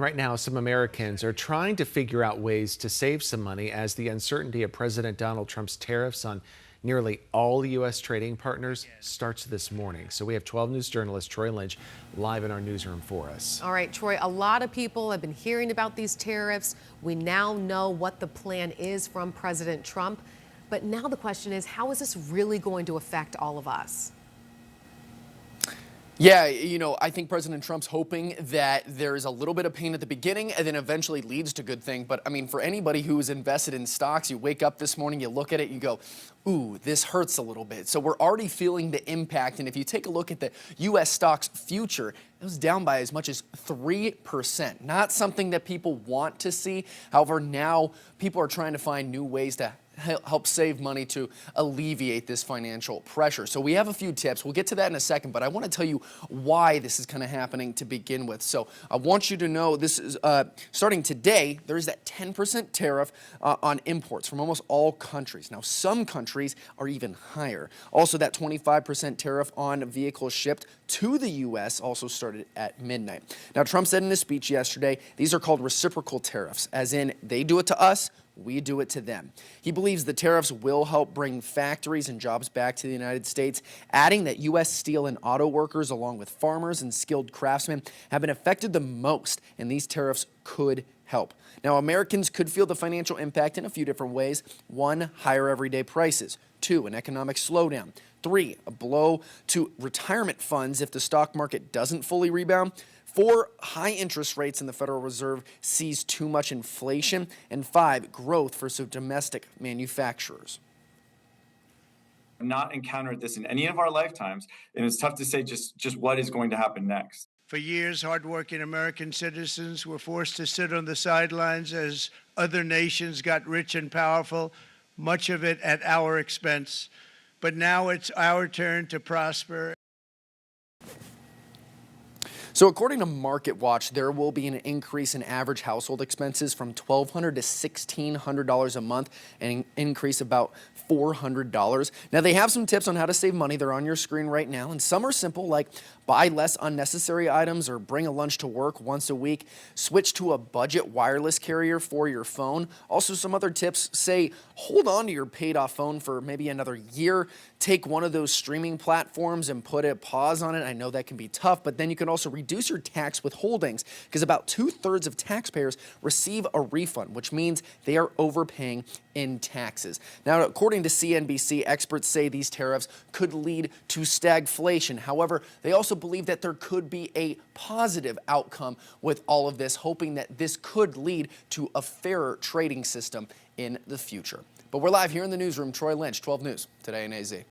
Right now, some Americans are trying to figure out ways to save some money as the uncertainty of President Donald Trump's tariffs on nearly all U.S. trading partners starts this morning. So we have 12 News journalist Troy Lynch live in our newsroom for us. All right, Troy, a lot of people have been hearing about these tariffs. We now know what the plan is from President Trump. But now the question is, how is this really going to affect all of us? Yeah, I think President Trump's hoping that there's a little bit of pain at the beginning and then eventually leads to good thing. But I mean, for anybody who is invested in stocks, you wake up this morning, you look at it, you go, ooh, this hurts a little bit. So we're already feeling the impact. And if you take a look at the U.S. stocks future, it was down by as much as 3%. Not something that people want to see. However, now people are trying to find new ways to help save money to alleviate this financial pressure. So we have a few tips. We'll get to that in a second, but I want to tell you why this is kind of happening to begin with. So I want you to know this is starting today, there is that 10% tariff on imports from almost all countries. Now, some countries are even higher. Also, that 25% tariff on vehicles shipped to the U.S. also started at midnight. Now, Trump said in his speech yesterday, these are called reciprocal tariffs, as in they do it to us, we do it to them. He believes the tariffs will help bring factories and jobs back to the United States, adding that U.S. steel and auto workers, along with farmers and skilled craftsmen, have been affected the most, and these tariffs could help. Now, Americans could feel the financial impact in a few different ways. 1, higher everyday prices. 2, an economic slowdown. 3, a blow to retirement funds if the stock market doesn't fully rebound. 4, high interest rates and the Federal Reserve sees too much inflation. And 5, growth for some domestic manufacturers. Not encountered this in any of our lifetimes, and it's tough to say just what is going to happen next. For years, hardworking American citizens were forced to sit on the sidelines as other nations got rich and powerful, much of it at our expense. But now it's our turn to prosper. So according to MarketWatch, there will be an increase in average household expenses from $1,200 to $1,600 a month, and an increase about $400. Now, they have some tips on how to save money. They're on your screen right now, and some are simple, like buy less unnecessary items or bring a lunch to work once a week. Switch to a budget wireless carrier for your phone. Also, some other tips say hold on to your paid-off phone for maybe another year. Take one of those streaming platforms and put a pause on it. I know that can be tough, but then you can also reduce your tax withholdings because about 2/3 of taxpayers receive a refund, which means they are overpaying in taxes. Now, according to CNBC, experts say these tariffs could lead to stagflation. However, they also believe that there could be a positive outcome with all of this, hoping that this could lead to a fairer trading system in the future. But we're live here in the newsroom. Troy Lynch, 12 News, today in AZ.